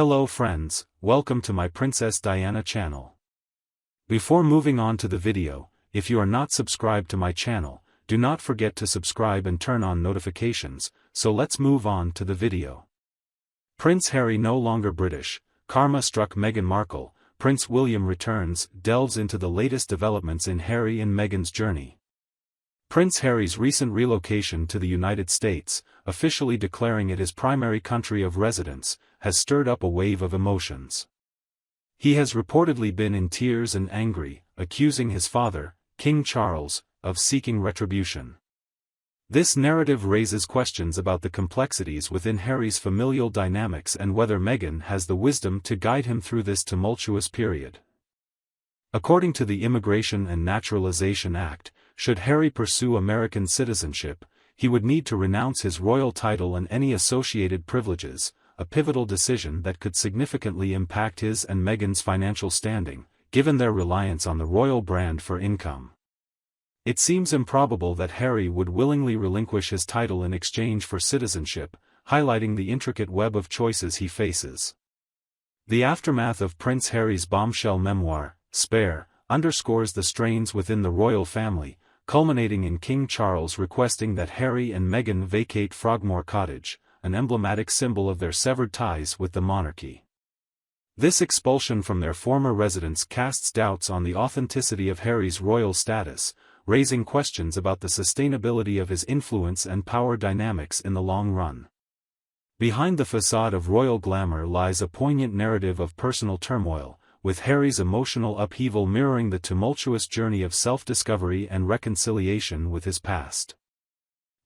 Hello friends, welcome to my Princess Diana channel. Before moving on to the video, if you are not subscribed to my channel, do not forget to subscribe and turn on notifications, so let's move on to the video. Prince Harry no longer British, karma struck Meghan Markle, Prince William returns, delves into the latest developments in Harry and Meghan's journey. Prince Harry's recent relocation to the United States, officially declaring it his primary country of residence, has stirred up a wave of emotions. He has reportedly been in tears and angry, accusing his father, King Charles, of seeking retribution. This narrative raises questions about the complexities within Harry's familial dynamics and whether Meghan has the wisdom to guide him through this tumultuous period. According to the Immigration and Naturalization Act, should Harry pursue American citizenship, he would need to renounce his royal title and any associated privileges, a pivotal decision that could significantly impact his and Meghan's financial standing, given their reliance on the royal brand for income. It seems improbable that Harry would willingly relinquish his title in exchange for citizenship, highlighting the intricate web of choices he faces. The aftermath of Prince Harry's bombshell memoir, Spare, underscores the strains within the royal family, culminating in King Charles requesting that Harry and Meghan vacate Frogmore Cottage, an emblematic symbol of their severed ties with the monarchy. This expulsion from their former residence casts doubts on the authenticity of Harry's royal status, raising questions about the sustainability of his influence and power dynamics in the long run. Behind the facade of royal glamour lies a poignant narrative of personal turmoil, with Harry's emotional upheaval mirroring the tumultuous journey of self-discovery and reconciliation with his past.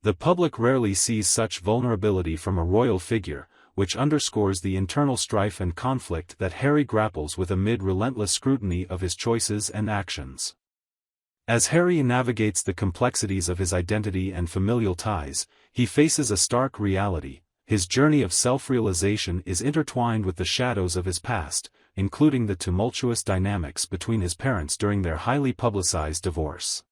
The public rarely sees such vulnerability from a royal figure, which underscores the internal strife and conflict that Harry grapples with amid relentless scrutiny of his choices and actions. As Harry navigates the complexities of his identity and familial ties, he faces a stark reality: his journey of self-realization is intertwined with the shadows of his past, including the tumultuous dynamics between his parents during their highly publicized divorce.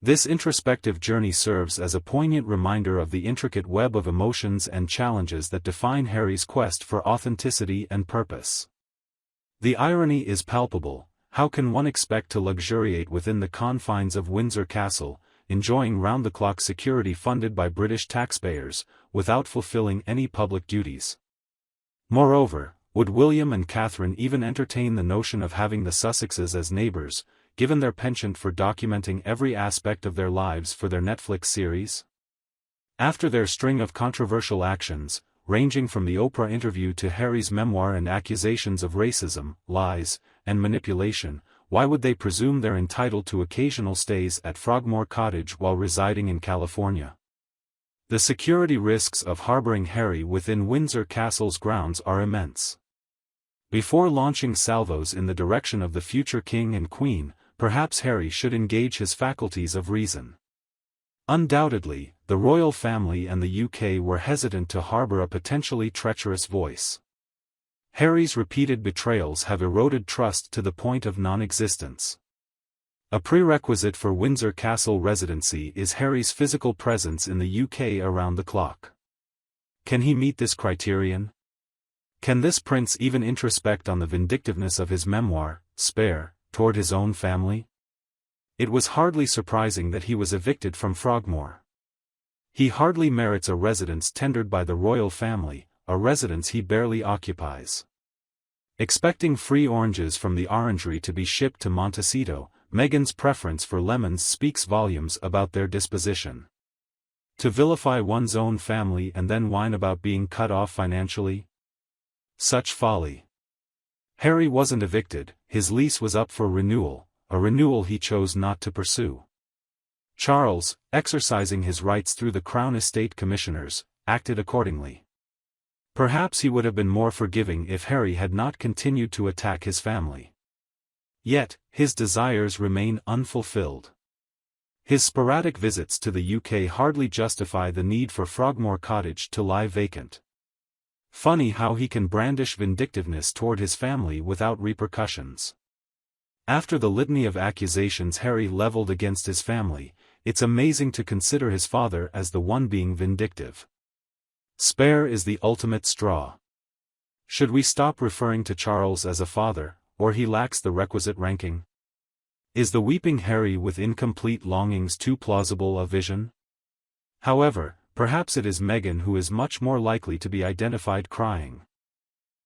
This introspective journey serves as a poignant reminder of the intricate web of emotions and challenges that define Harry's quest for authenticity and purpose. The irony is palpable: how can one expect to luxuriate within the confines of Windsor Castle, enjoying round-the-clock security funded by British taxpayers, without fulfilling any public duties? Moreover, would William and Catherine even entertain the notion of having the Sussexes as neighbors, given their penchant for documenting every aspect of their lives for their Netflix series? After their string of controversial actions, ranging from the Oprah interview to Harry's memoir and accusations of racism, lies, and manipulation, why would they presume they're entitled to occasional stays at Frogmore Cottage while residing in California? The security risks of harboring Harry within Windsor Castle's grounds are immense. Before launching salvos in the direction of the future king and queen, perhaps Harry should engage his faculties of reason. Undoubtedly, the royal family and the UK were hesitant to harbor a potentially treacherous voice. Harry's repeated betrayals have eroded trust to the point of non-existence. A prerequisite for Windsor Castle residency is Harry's physical presence in the UK around the clock. Can he meet this criterion? Can this prince even introspect on the vindictiveness of his memoir, Spare, toward his own family? It was hardly surprising that he was evicted from Frogmore. He hardly merits a residence tendered by the royal family, a residence he barely occupies. Expecting free oranges from the orangery to be shipped to Montecito, Meghan's preference for lemons speaks volumes about their disposition. To vilify one's own family and then whine about being cut off financially? Such folly. Harry wasn't evicted, his lease was up for renewal, a renewal he chose not to pursue. Charles, exercising his rights through the Crown Estate Commissioners, acted accordingly. Perhaps he would have been more forgiving if Harry had not continued to attack his family. Yet, his desires remain unfulfilled. His sporadic visits to the UK hardly justify the need for Frogmore Cottage to lie vacant. Funny how he can brandish vindictiveness toward his family without repercussions. After the litany of accusations Harry leveled against his family, it's amazing to consider his father as the one being vindictive. Spare is the ultimate straw. Should we stop referring to Charles as a father, or he lacks the requisite ranking? Is the weeping Harry with incomplete longings too plausible a vision? However, perhaps it is Meghan who is much more likely to be identified crying.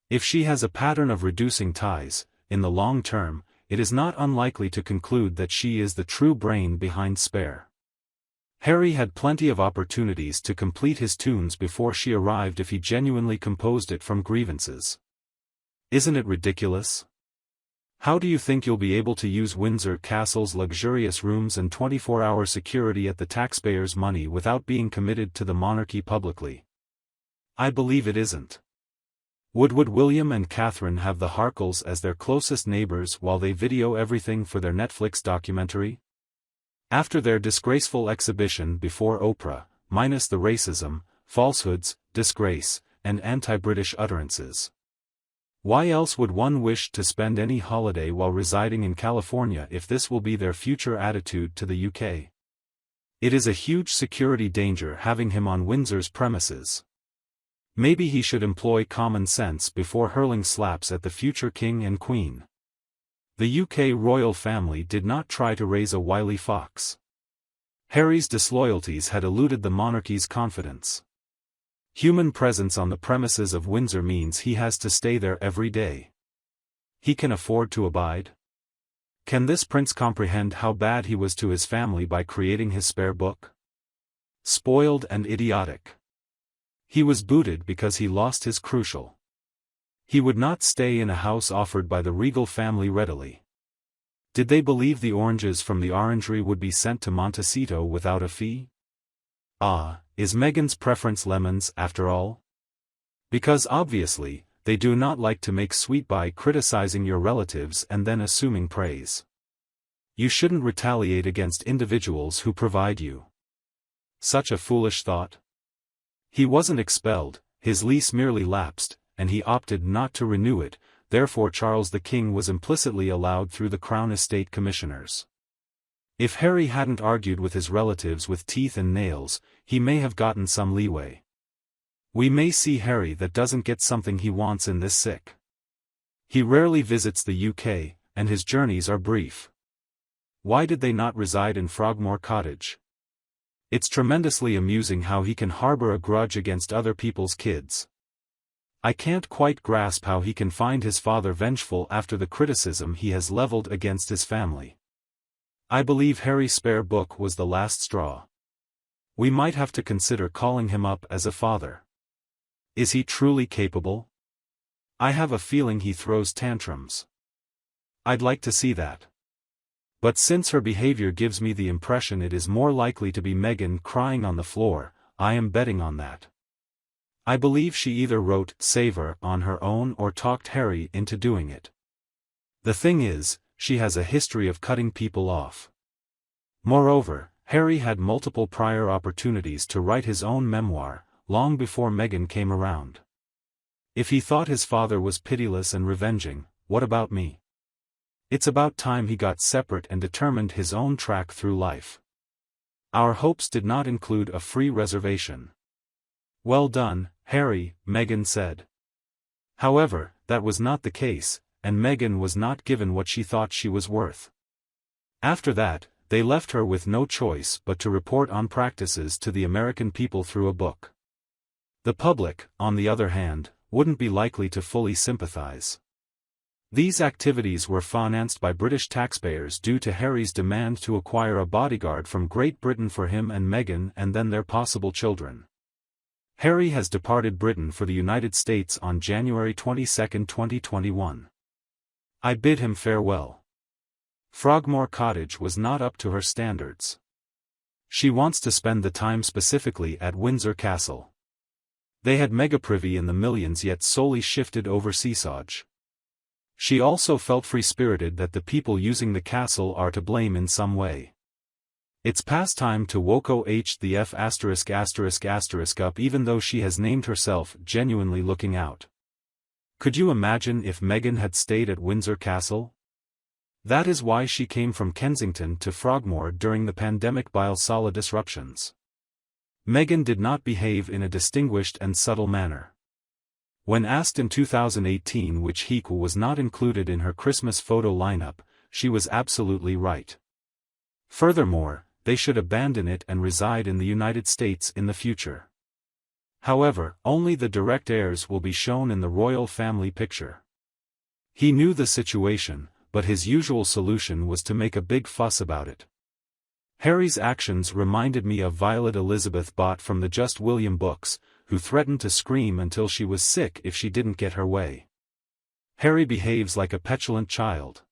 If she has a pattern of reducing ties, in the long term, it is not unlikely to conclude that she is the true brain behind Spare. Harry had plenty of opportunities to complete his tunes before she arrived if he genuinely composed it from grievances. Isn't it ridiculous? How do you think you'll be able to use Windsor Castle's luxurious rooms and 24-hour security at the taxpayers' money without being committed to the monarchy publicly? I believe it isn't. Would William and Catherine have the Harkles as their closest neighbors while they video everything for their Netflix documentary? After their disgraceful exhibition before Oprah, minus the racism, falsehoods, disgrace, and anti-British utterances. Why else would one wish to spend any holiday while residing in California if this will be their future attitude to the UK? It is a huge security danger having him on Windsor's premises. Maybe he should employ common sense before hurling slaps at the future king and queen. The UK royal family did not try to raise a wily fox. Harry's disloyalties had eluded the monarchy's confidence. Human presence on the premises of Windsor means he has to stay there every day. He can afford to abide? Can this prince comprehend how bad he was to his family by creating his Spare book? Spoiled and idiotic. He was booted because he lost his crucial. He would not stay in a house offered by the regal family readily. Did they believe the oranges from the orangery would be sent to Montecito without a fee? Ah, is Meghan's preference lemons after all? Because obviously, they do not like to make sweet by criticizing your relatives and then assuming praise. You shouldn't retaliate against individuals who provide you. Such a foolish thought. He wasn't expelled, his lease merely lapsed, and he opted not to renew it, therefore Charles the King was implicitly allowed through the Crown Estate Commissioners. If Harry hadn't argued with his relatives with teeth and nails, he may have gotten some leeway. We may see Harry that doesn't get something he wants in this sick. He rarely visits the UK, and his journeys are brief. Why did they not reside in Frogmore Cottage? It's tremendously amusing how he can harbor a grudge against other people's kids. I can't quite grasp how he can find his father vengeful after the criticism he has leveled against his family. I believe Harry's Spare book was the last straw. We might have to consider calling him up as a father. Is he truly capable? I have a feeling he throws tantrums. I'd like to see that. But since her behavior gives me the impression it is more likely to be Meghan crying on the floor, I am betting on that. I believe she either wrote "Savor" on her own or talked Harry into doing it. The thing is, she has a history of cutting people off. Moreover, Harry had multiple prior opportunities to write his own memoir, long before Meghan came around. If he thought his father was pitiless and revenging, what about me? It's about time he got separate and determined his own track through life. Our hopes did not include a free reservation. Well done, Harry, Meghan said. However, that was not the case, and Meghan was not given what she thought she was worth. After that, they left her with no choice but to report on practices to the American people through a book. The public, on the other hand, wouldn't be likely to fully sympathize. These activities were financed by British taxpayers due to Harry's demand to acquire a bodyguard from Great Britain for him and Meghan and then their possible children. Harry has departed Britain for the United States on January 22, 2021. I bid him farewell. Frogmore Cottage was not up to her standards. She wants to spend the time specifically at Windsor Castle. They had megaprivy in the millions yet solely shifted over Seasage. She also felt free-spirited that the people using the castle are to blame in some way. It's past time to woko the F*** up even though she has named herself genuinely looking out. Could you imagine if Meghan had stayed at Windsor Castle? That is why she came from Kensington to Frogmore during the pandemic biosala disruptions. Meghan did not behave in a distinguished and subtle manner. When asked in 2018 which Heek was not included in her Christmas photo lineup, she was absolutely right. Furthermore, they should abandon it and reside in the United States in the future. However, only the direct heirs will be shown in the royal family picture. He knew the situation, but his usual solution was to make a big fuss about it. Harry's actions reminded me of Violet Elizabeth Bott from the Just William books, who threatened to scream until she was sick if she didn't get her way. Harry behaves like a petulant child.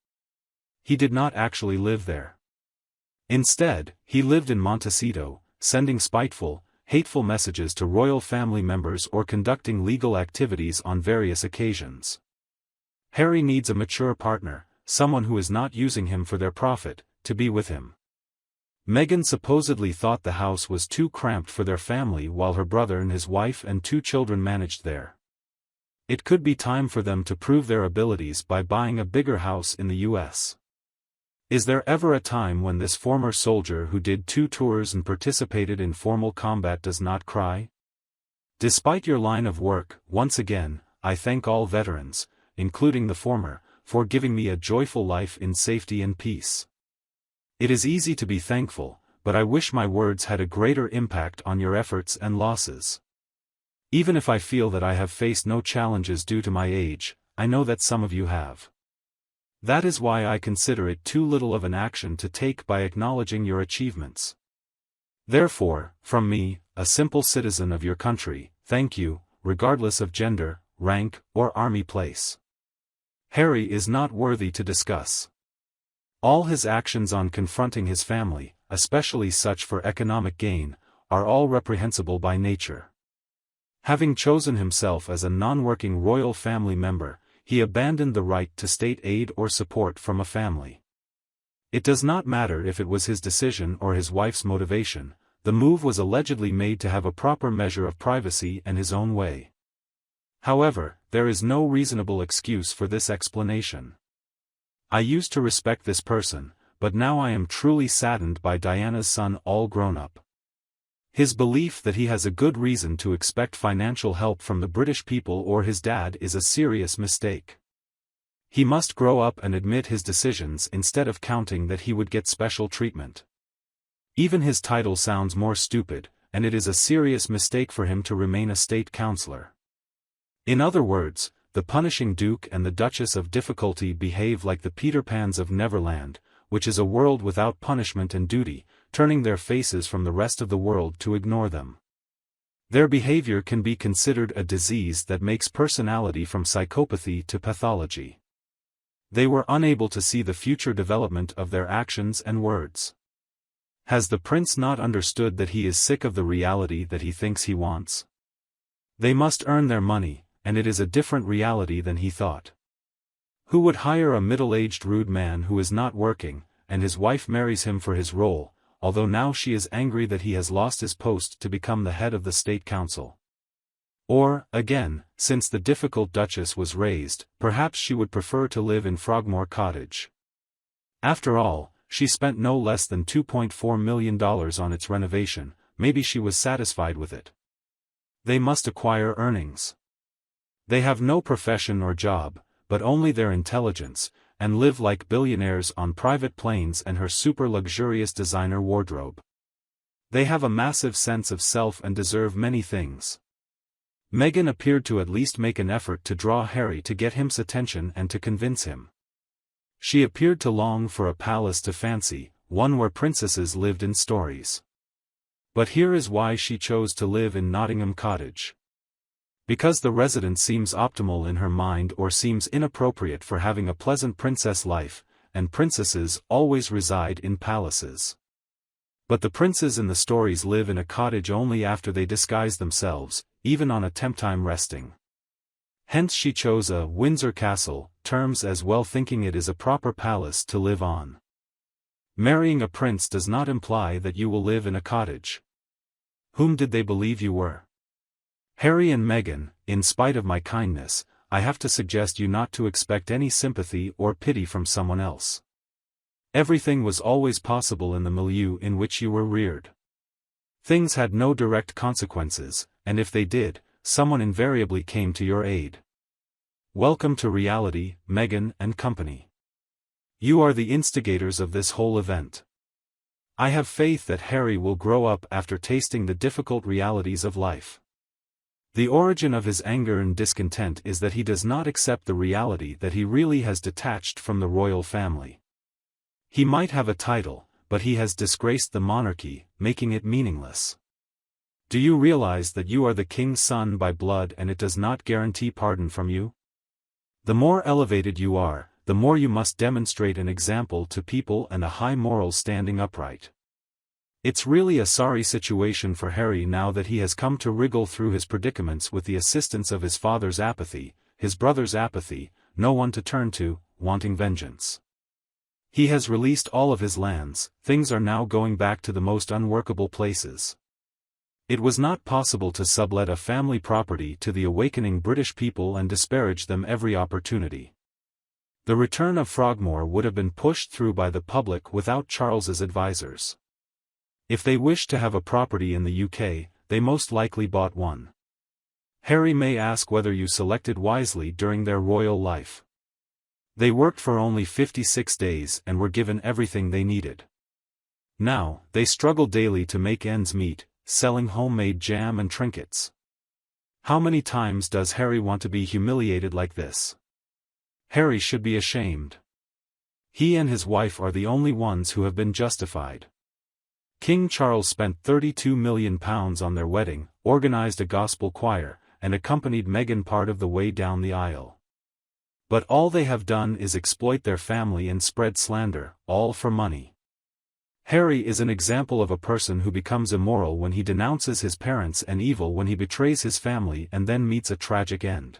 He did not actually live there. Instead, he lived in Montecito, sending spiteful, hateful messages to royal family members or conducting legal activities on various occasions. Harry needs a mature partner, someone who is not using him for their profit, to be with him. Meghan supposedly thought the house was too cramped for their family while her brother and his wife and 2 children managed there. It could be time for them to prove their abilities by buying a bigger house in the US. Is there ever a time when this former soldier who did 2 tours and participated in formal combat does not cry? Despite your line of work, once again, I thank all veterans, including the former, for giving me a joyful life in safety and peace. It is easy to be thankful, but I wish my words had a greater impact on your efforts and losses. Even if I feel that I have faced no challenges due to my age, I know that some of you have. That is why I consider it too little of an action to take by acknowledging your achievements. Therefore, from me, a simple citizen of your country, thank you, regardless of gender, rank, or army place. Harry is not worthy to discuss. All his actions on confronting his family, especially such for economic gain, are all reprehensible by nature. Having chosen himself as a non-working royal family member, he abandoned the right to state aid or support from a family. It does not matter if it was his decision or his wife's motivation, the move was allegedly made to have a proper measure of privacy and his own way. However, there is no reasonable excuse for this explanation. I used to respect this person, but now I am truly saddened by Diana's son all grown up. His belief that he has a good reason to expect financial help from the British people or his dad is a serious mistake. He must grow up and admit his decisions instead of counting that he would get special treatment. Even his title sounds more stupid, and it is a serious mistake for him to remain a state councillor. In other words, the punishing Duke and the Duchess of Difficulty behave like the Peter Pans of Neverland, which is a world without punishment and duty, turning their faces from the rest of the world to ignore them. Their behavior can be considered a disease that makes personality from psychopathy to pathology. They were unable to see the future development of their actions and words. Has the prince not understood that he is sick of the reality that he thinks he wants? They must earn their money, and it is a different reality than he thought. Who would hire a middle-aged rude man who is not working, and his wife marries him for his role, although now she is angry that he has lost his post to become the head of the State Council? Or, again, since the difficult Duchess was raised, perhaps she would prefer to live in Frogmore Cottage. After all, she spent no less than $2.4 million on its renovation, maybe she was satisfied with it. They must acquire earnings. They have no profession or job, but only their intelligence, and live like billionaires on private planes and her super-luxurious designer wardrobe. They have a massive sense of self and deserve many things. Meghan appeared to at least make an effort to draw Harry to get him's attention and to convince him. She appeared to long for a palace to fancy, one where princesses lived in stories. But here is why she chose to live in Nottingham Cottage. Because the residence seems optimal in her mind or seems inappropriate for having a pleasant princess life, and princesses always reside in palaces. But the princes in the stories live in a cottage only after they disguise themselves, even on a temptime resting. Hence she chose a Windsor Castle, terms as well, thinking it is a proper palace to live on. Marrying a prince does not imply that you will live in a cottage. Whom did they believe you were? Harry and Meghan, in spite of my kindness, I have to suggest you not to expect any sympathy or pity from someone else. Everything was always possible in the milieu in which you were reared. Things had no direct consequences, and if they did, someone invariably came to your aid. Welcome to reality, Meghan and company. You are the instigators of this whole event. I have faith that Harry will grow up after tasting the difficult realities of life. The origin of his anger and discontent is that he does not accept the reality that he really has detached from the royal family. He might have a title, but he has disgraced the monarchy, making it meaningless. Do you realize that you are the king's son by blood and it does not guarantee pardon from you? The more elevated you are, the more you must demonstrate an example to people and a high moral standing upright. It's really a sorry situation for Harry now that he has come to wriggle through his predicaments with the assistance of his father's apathy, his brother's apathy, no one to turn to, wanting vengeance. He has released all of his lands, things are now going back to the most unworkable places. It was not possible to sublet a family property to the awakening British people and disparage them every opportunity. The return of Frogmore would have been pushed through by the public without Charles's advisors. If they wished to have a property in the UK, they most likely bought one. Harry may ask whether you selected wisely during their royal life. They worked for only 56 days and were given everything they needed. Now, they struggle daily to make ends meet, selling homemade jam and trinkets. How many times does Harry want to be humiliated like this? Harry should be ashamed. He and his wife are the only ones who have been justified. King Charles spent £32 million on their wedding, organized a gospel choir, and accompanied Meghan part of the way down the aisle. But all they have done is exploit their family and spread slander, all for money. Harry is an example of a person who becomes immoral when he denounces his parents and evil when he betrays his family and then meets a tragic end.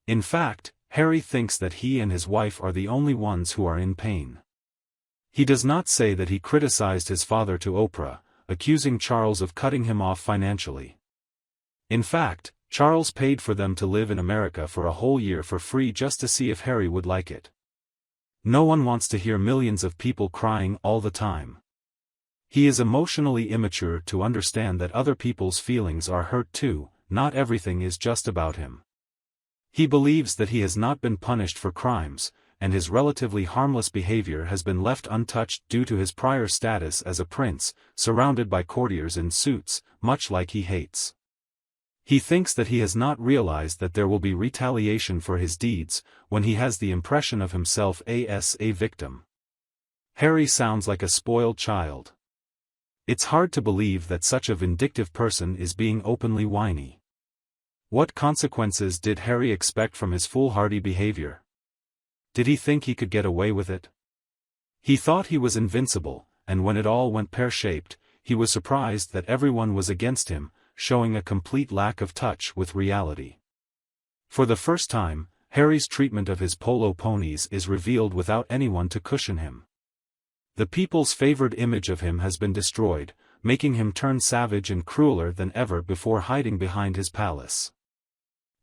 In fact, Harry thinks that he and his wife are the only ones who are in pain. He does not say that he criticized his father to Oprah, accusing Charles of cutting him off financially. In fact, Charles paid for them to live in America for a whole year for free just to see if Harry would like it. No one wants to hear millions of people crying all the time. He is emotionally immature to understand that other people's feelings are hurt too, not everything is just about him. He believes that he has not been punished for crimes, and his relatively harmless behavior has been left untouched due to his prior status as a prince, surrounded by courtiers in suits, much like he hates. He thinks that he has not realized that there will be retaliation for his deeds, when he has the impression of himself as a victim. Harry sounds like a spoiled child. It's hard to believe that such a vindictive person is being openly whiny. What consequences did Harry expect from his foolhardy behavior? Did he think he could get away with it? He thought he was invincible, and when it all went pear-shaped, he was surprised that everyone was against him, showing a complete lack of touch with reality. For the first time, Harry's treatment of his polo ponies is revealed without anyone to cushion him. The people's favored image of him has been destroyed, making him turn savage and crueler than ever before hiding behind his palace.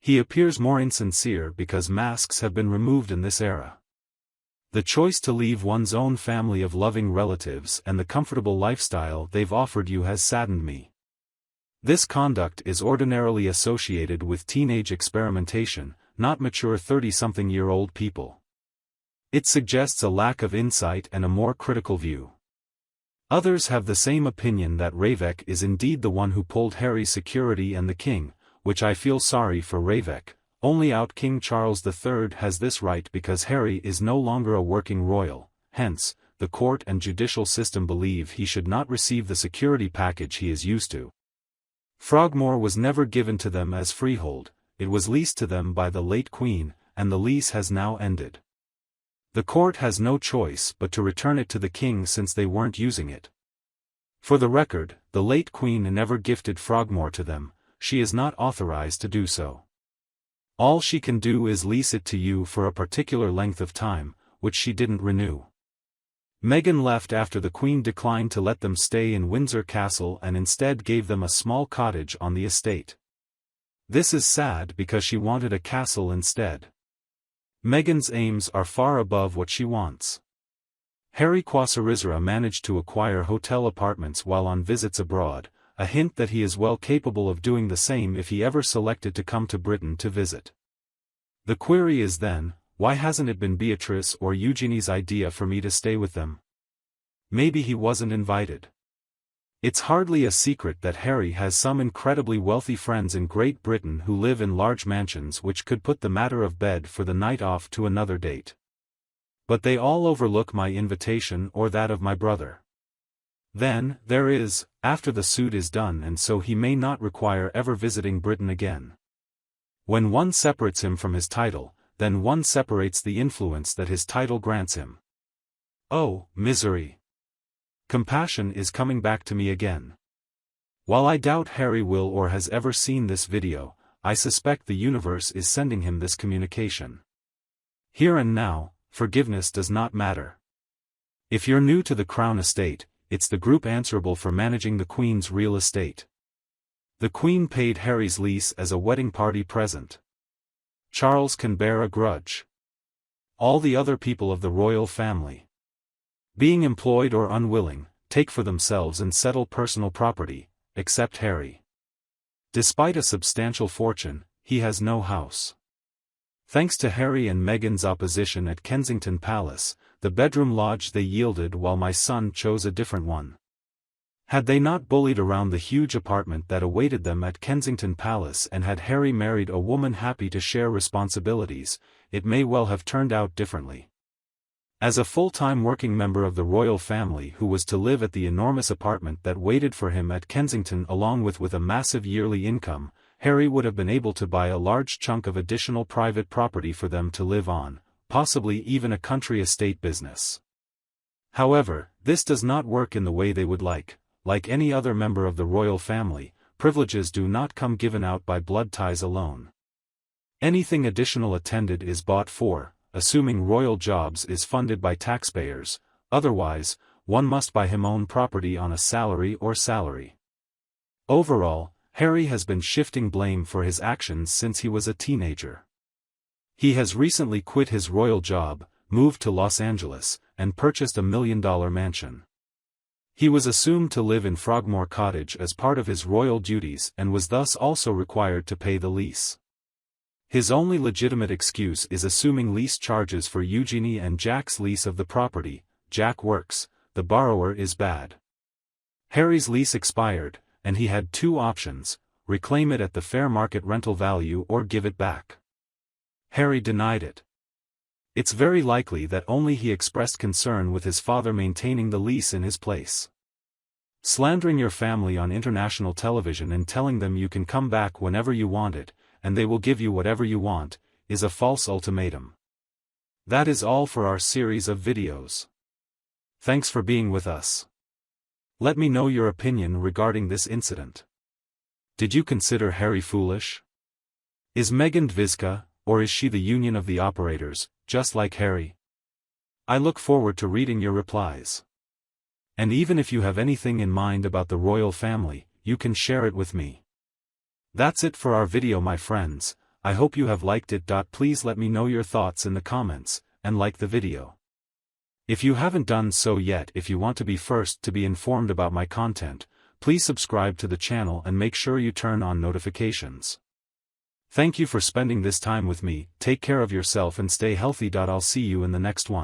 He appears more insincere because masks have been removed in this era. The choice to leave one's own family of loving relatives and the comfortable lifestyle they've offered you has saddened me. This conduct is ordinarily associated with teenage experimentation, not mature 30-something-year-old people. It suggests a lack of insight and a more critical view. Others have the same opinion that Ravek is indeed the one who pulled Harry's security and the king, which I feel sorry for Ravek. Only out King Charles III has this right because Harry is no longer a working royal, hence, the court and judicial system believe he should not receive the security package he is used to. Frogmore was never given to them as freehold, it was leased to them by the late Queen, and the lease has now ended. The court has no choice but to return it to the king since they weren't using it. For the record, the late Queen never gifted Frogmore to them, she is not authorized to do so. All she can do is lease it to you for a particular length of time, which she didn't renew. Meghan left after the Queen declined to let them stay in Windsor Castle and instead gave them a small cottage on the estate. This is sad because she wanted a castle instead. Meghan's aims are far above what she wants. Harry Kwasarizra managed to acquire hotel apartments while on visits abroad, a hint that he is well capable of doing the same if he ever selected to come to Britain to visit. The query is then, why hasn't it been Beatrice or Eugenie's idea for me to stay with them? Maybe he wasn't invited. It's hardly a secret that Harry has some incredibly wealthy friends in Great Britain who live in large mansions which could put the matter of bed for the night off to another date. But they all overlook my invitation or that of my brother. Then, there is, after the suit is done, and so he may not require ever visiting Britain again. When one separates him from his title, then one separates the influence that his title grants him. Oh, misery! Compassion is coming back to me again. While I doubt Harry will or has ever seen this video, I suspect the universe is sending him this communication. Here and now, forgiveness does not matter. If you're new to the Crown Estate, it's the group answerable for managing the Queen's real estate. The Queen paid Harry's lease as a wedding party present. Charles can bear a grudge. All the other people of the royal family, being employed or unwilling, take for themselves and settle personal property, except Harry. Despite a substantial fortune, he has no house. Thanks to Harry and Meghan's opposition at Kensington Palace, the bedroom lodge they yielded while my son chose a different one. Had they not bullied around the huge apartment that awaited them at Kensington Palace and had Harry married a woman happy to share responsibilities, it may well have turned out differently. As a full-time working member of the royal family who was to live at the enormous apartment that waited for him at Kensington along with a massive yearly income, Harry would have been able to buy a large chunk of additional private property for them to live on, possibly even a country estate business. However, this does not work in the way they would like. Like any other member of the royal family, privileges do not come given out by blood ties alone. Anything additional attended is bought for, assuming royal jobs is funded by taxpayers, otherwise, one must buy him own property on a salary or salary. Overall, Harry has been shifting blame for his actions since he was a teenager. He has recently quit his royal job, moved to Los Angeles, and purchased $1 million mansion. He was assumed to live in Frogmore Cottage as part of his royal duties and was thus also required to pay the lease. His only legitimate excuse is assuming lease charges for Eugenie and Jack's lease of the property. Jack works, the borrower is bad. Harry's lease expired, and he had two options: reclaim it at the fair market rental value or give it back. Harry denied it. It's very likely that only he expressed concern with his father maintaining the lease in his place. Slandering your family on international television and telling them you can come back whenever you want it, and they will give you whatever you want, is a false ultimatum. That is all for our series of videos. Thanks for being with us. Let me know your opinion regarding this incident. Did you consider Harry foolish? Is Meghan Dviska, or is she the union of the operators, just like Harry? I look forward to reading your replies. And even if you have anything in mind about the royal family, you can share it with me. That's it for our video, my friends. I hope you have liked it. Please let me know your thoughts in the comments, and like the video. If you haven't done so yet, if you want to be first to be informed about my content, please subscribe to the channel and make sure you turn on notifications. Thank you for spending this time with me. Take care of yourself and stay healthy. I'll see you in the next one.